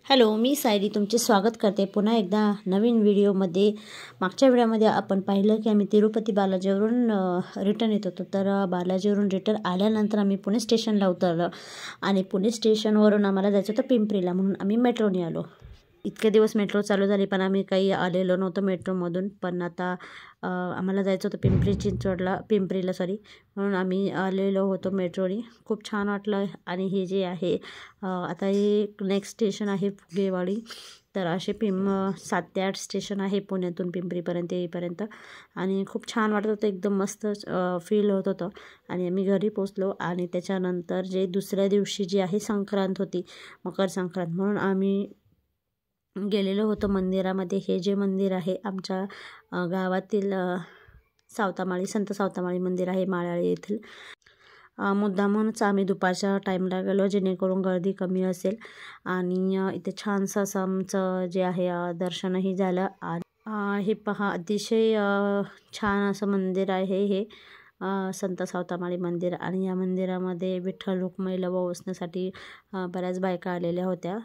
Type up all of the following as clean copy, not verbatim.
Hello, मी सायली तुमचे स्वागत करते पुन्हा एकदा नवीन व्हिडिओमध्ये। मागच्या व्हिडिओमध्ये आपण पाहिलं की आम्ही तिरुपती बालाजीवरून रिटर्न येत होतो। तर बालाजीवरून रिटर्न आल्यानंतर आम्ही पुणे स्टेशनला उतरलो आणि पुणे स्टेशनवरून आम्हाला जायचं होतं पिंपरीला, म्हणून आम्ही मेट्रोने आलो। इतके दिवस मेट्रो चालू झाली पण आम्ही काही आलेलो नव्हतो मेट्रोमधून, पण आता आम्हाला जायचं होतं पिंपरीला म्हणून आम्ही आलेलो होतो मेट्रोने। खूप छान वाटलं। आणि हे जे आहे आता हे नेक्स्ट स्टेशन आहे फुगेवाडी। तर असे 7 ते 8 स्टेशन आहे पुण्यातून पिंपरीपर्यंत येईपर्यंत, आणि खूप छान वाटत होतं, एकदम मस्त फील होत होतं। आणि आम्ही घरी पोचलो आणि त्याच्यानंतर जे दुसऱ्या दिवशी जी आहे संक्रांत होती, मकर संक्रांत, म्हणून आम्ही गेलेलो होतो मंदिरामध्ये। हे जे मंदिर आहे आमच्या गावातील संत सावतामाळी मंदिर आहे माळाळे येथील। मुद्दामूनच आम्ही दुपारच्या टाईमला गेलो जेणेकरून गर्दी कमी असेल, आणि इथे छानसं असं आमचं जे आहे दर्शनही झालं। आणि हे पहा, अतिशय छान असं मंदिर आहे हे संत सावतामाळी मंदिर। आणि या मंदिरामध्ये विठ्ठल रुक्मिणीला ओवाळण्यासाठी बऱ्याच बायका आलेल्या होत्या।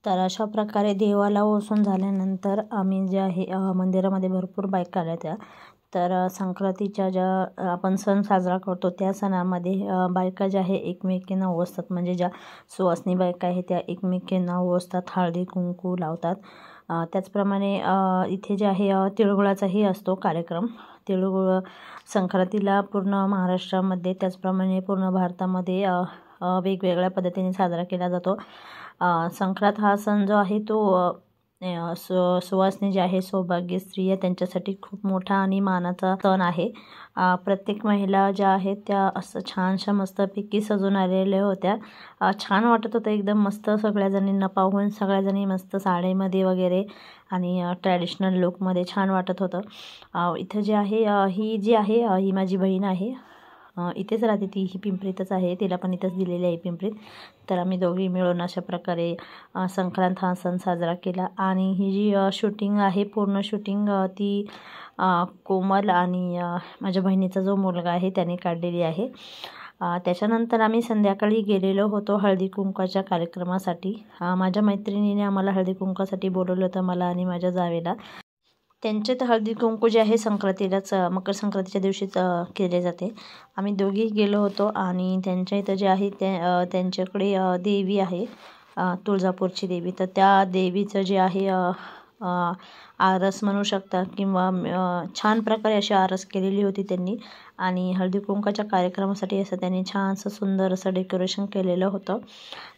तर अशा प्रकारे देवाला ओवाळून झाल्यानंतर आम्ही जे आहे मंदिरामध्ये भरपूर बायका आल्या त्या। तर संक्रांतीच्या ज्या आपण सण साजरा करतो त्या सणामध्ये बायका ज्या आहे एकमेकींना ओवाळतात, म्हणजे ज्या सुवासिनी बायका आहे त्या एकमेकींना ओवाळतात, हळदी कुंकू लावतात। त्याचप्रमाणे इथे जे आहे तिळगुळाचाही असतो कार्यक्रम। तिळगुळ संक्रांतीला पूर्ण महाराष्ट्रामध्ये त्याचप्रमाणे पूर्ण भारतामध्ये वेगवेगळ्या पद्धतीने साजरा केला जातो। संक्रांत हा सण जो आहे तो सुवासिनी जे आहे सौभाग्य स्त्रिया त्यांच्यासाठी खूप मोठा आणि मानाचा सण आहे। प्रत्येक महिला ज्या आहेत त्या असं छानशा मस्तपैकी सजून आलेल्या होत्या। छान वाटत होतं, एकदम मस्त सगळ्या जणींना पाहून। सगळ्या मस्त साडीमध्ये वगैरे आणि ट्रॅडिशनल लुकमध्ये छान वाटत होतं। इथं जे आहे ही जी आहे ही माझी बहीण आहे, इथेच राहते ती, ही पिंपरीतच आहे, तिला पण इथंच दिलेली आहे पिंपरीत। तर आम्ही दोघी मिळून अशा प्रकारे संक्रांत हा सण साजरा केला। आणि ही जी शूटिंग आहे पूर्ण शूटिंग ती कोमल आणि माझ्या बहिणीचा जो मुलगा आहे त्याने काढलेली आहे। त्याच्यानंतर आम्ही संध्याकाळी गेलेलो होतो हळदी कुंकवाच्या कार्यक्रमासाठी। माझ्या मैत्रिणीने आम्हाला हळदी कुंकवासाठी बोलवलं होतं, मला आणि माझ्या जावेला। त्यांचे तर हळदी कुंकू जे आहे संक्रांतीलाच मकर संक्रांतीच्या दिवशीच केले जाते। आम्ही दोघी गेलो होतो आणि त्यांच्या इथं जे आहे त्यांच्याकडे देवी आहे तुळजापूरची देवी। तर त्या देवीचं जे आहे आरस म्हणू शकता, किंवा छान प्रकारे अशी आरस केलेली होती त्यांनी। आणि हळदी कुंकवाच्या कार्यक्रमासाठी असं त्यांनी छानसं सुंदर असं डेकोरेशन केलेलं होतं।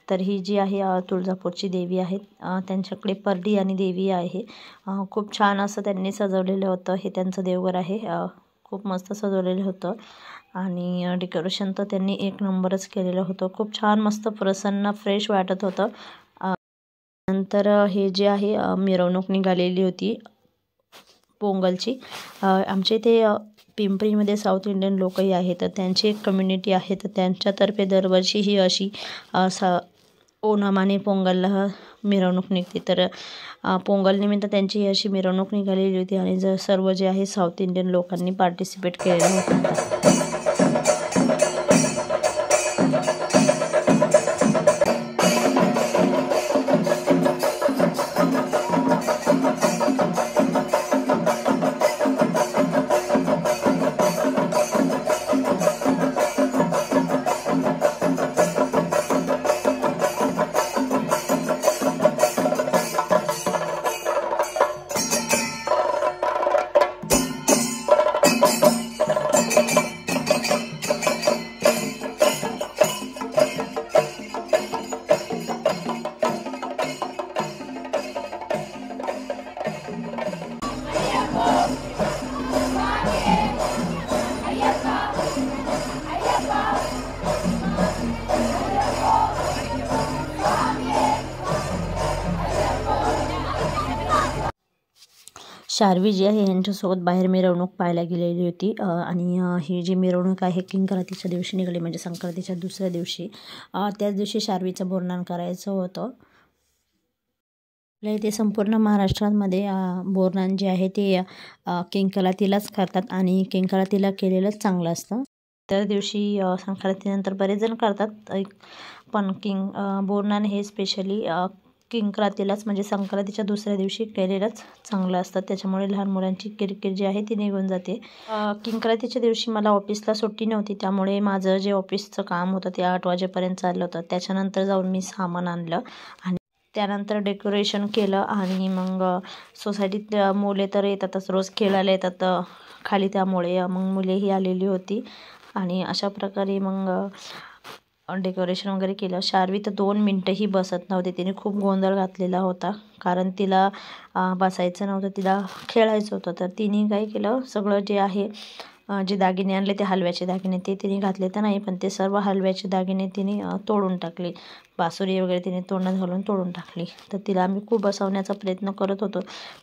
तर ही जी आहे तुळजापूरची देवी आहे, त्यांच्याकडे परडी आणि देवी आहे। खूप छान असं त्यांनी सजवलेलं होतं, हे त्यांचं देवघर आहे। खूप मस्त सजवलेलं होतं आणि डेकोरेशन तर त्यांनी एक नंबरच केलेलं होतं। खूप छान मस्त प्रसन्न फ्रेश वाटत होतं। नंतर हे जे आहे मिरवणूक निघालेली होती पोंगलची। आमच्या इथे पिंपरीमध्ये साऊथ इंडियन लोकही आहेत, तर त्यांची एक कम्युनिटी आहे, तर त्यांच्यातर्फे दरवर्षी ही अशी ओणमाने पोंगलला मिरवणूक निघते। तर पोंगल निमित्त त्यांची अशी मिरवणूक निघालेली होती आणि सर्व जे आहे साऊथ इंडियन लोकांनी पार्टिसिपेट केलेलं होतं। शार्वी जी आहे यांच्यासोबत बाहेर मिरवणूक पाहायला गेलेली होती आणि ही जी मिरवणूक आहे किंक्रांतीच्या दिवशी निघाली, म्हणजे संक्रांतीच्या दुसऱ्या दिवशी. त्याच दिवशी शार्वीचं बोरनान करायचं होतं. आपल्या इथे संपूर्ण महाराष्ट्रामध्ये बोरनान जे आहे ते किंक्रांतीलाच करतात आणि किंक्रांतीला केलेलंच चांगलं असतं. त्या दिवशी संक्रांतीनंतर बरेच जण करतात, पण बोरनान हे स्पेशली किंक्रांतीलाच म्हणजे संक्रांतीच्या दुसऱ्या दिवशी केलेलंच चांगलं असतं. त्याच्यामुळे लहान मुलांची किरकिर जी आहे ती निघून जाते. किंक्रांतीच्या दिवशी मला ऑफिसला सुट्टी नव्हती, त्यामुळे माझं जे ऑफिसचं काम होतं ते 8 वाजेपर्यंत चाललं होतं. त्याच्यानंतर जाऊन मी सामान आणलं आणि त्यानंतर डेकोरेशन केलं आणि मग सोसायटीत मुले तर येतातच, रोज खेळायला येतात खाली, त्यामुळे मग मुलेही आलेली होती आणि अशा प्रकारे मग डेकोरेशन वगैरे केलं. शार्वी तर 2 मिनटंही बसत नव्हते. तिने खूप गोंधळ घातलेला होता, कारण तिला बसायचं नव्हतं, तिला खेळायचं होतं. तर तिने काय केलं, सगळं जे आहे जे दागिने आणले ते हलव्याचे दागिने ते तिने घातले तर नाही, पण ते सर्व हलव्याचे दागिने तिने तोडून टाकले. बासुरी वगैरे तिने तोंडात घालून तोडून टाकली. तर तिला आम्ही खूप बसवण्याचा प्रयत्न करत होतो,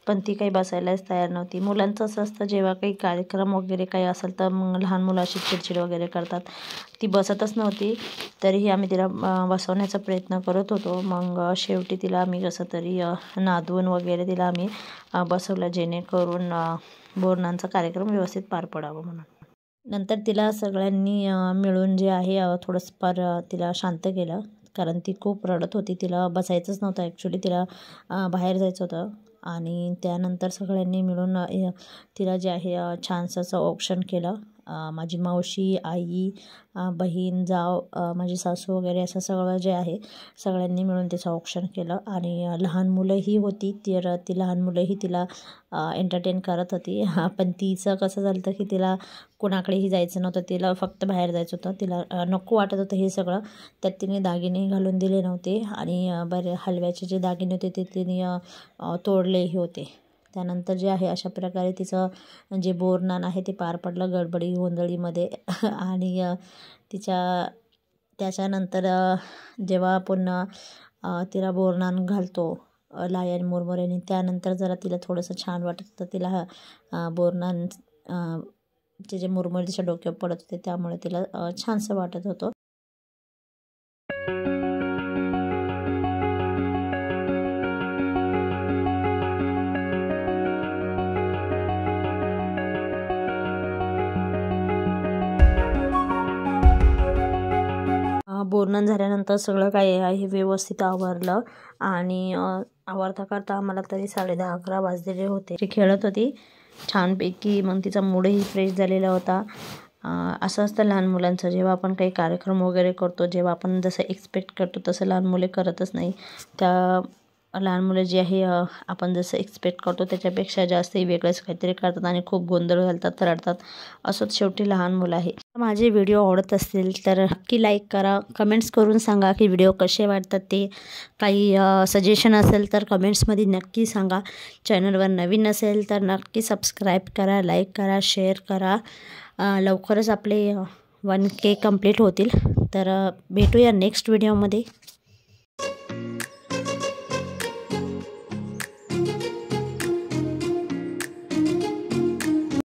पण ती काही बसायलाच तयार नव्हती. मुलांचं असं असतं, जेव्हा काही कार्यक्रम वगैरे काही असेल तर मग लहान मुलं अशी चिडचिड वगैरे करतात. ती बसतच नव्हती, तरीही आम्ही तिला बसवण्याचा प्रयत्न करत होतो. मग शेवटी तिला आम्ही कसं तरी नादवून वगैरे तिला आम्ही बसवलं, जेणेकरून बोरनांचा कार्यक्रम व्यवस्थित पार पडावं म्हणून. नंतर तिला सगळ्यांनी मिळून जे आहे थोडंसं फार तिला शांत केलं, कारण ती खूप रडत होती. तिला बसायचंच नव्हतं, ॲक्च्युली तिला बाहेर जायचं होतं. आणि त्यानंतर सगळ्यांनी मिळून तिला जे आहे छानसं असं औक्षण केलं. माझी मावशी, आई, बहीण, जाव, माझी सासू वगैरे असं सगळं जे आहे सगळ्यांनी मिळून तिचं औक्षण केलं. आणि लहान मुलंही होती, तर ती लहान मुलंही तिला एंटरटेन करत होती. पण तिचं कसं झालं की तिला कोणाकडेही जायचं नव्हतं, तिला फक्त बाहेर जायचं होतं. तिला नको वाटत होतं हे सगळं. त्यात तिने दागिने घालून दिले नव्हते आणि हलव्याचे जे दागिने होते ते तिने तोडलेही होते. त्यानंतर जे आहे अशा प्रकारे तिचं जे बोरनान आहे ते पार पडलं गडबडी गोंधळीमध्ये. आणि त्याच्यानंतर जेव्हा आपण तिला बोरनान घालतो लायन मुरमुऱ्याने, त्यानंतर जरा तिला थोडंसं छान वाटत होतं. तिला बोरनान जे मुरमुरे तिच्या डोक्यावर पडत होते त्यामुळे तिला छानसं वाटत होतं. बोरनान झाल्यानंतर सगळं काय आहे व्यवस्थित आवरलं आणि आवरता करता आम्हाला तरी 10:30-11 वाजलेले होते. ती खेळत होती छानपैकी, मग तिचा मूडही फ्रेश झालेला होता. असं असतं लहान मुलांचं, जेव्हा आपण काही कार्यक्रम वगैरे करतो, जेव्हा आपण जसं एक्सपेक्ट करतो तसं लहान मुले करतच नाही. लहान मुलं जी आहे आपण जसं एक्सपेक्ट करतो त्याच्यापेक्षा जास्तही वेगळंच काहीतरी करतात आणि खूप गोंधळ घालतात, रडतात. असंच शेवटी लहान मुलं आहे. माझे व्हिडिओ आवडत असतील तर नक्की लाईक करा, कमेंट्स करून सांगा की व्हिडिओ कसे वाटतात ते. काही सजेशन असेल तर कमेंट्समध्ये नक्की सांगा. चॅनलवर नवीन असेल तर नक्की सबस्क्राईब करा, लाईक करा, शेअर करा. लवकरच आपले 1K कंप्लीट होतील. तर भेटूया नेक्स्ट व्हिडिओमध्ये.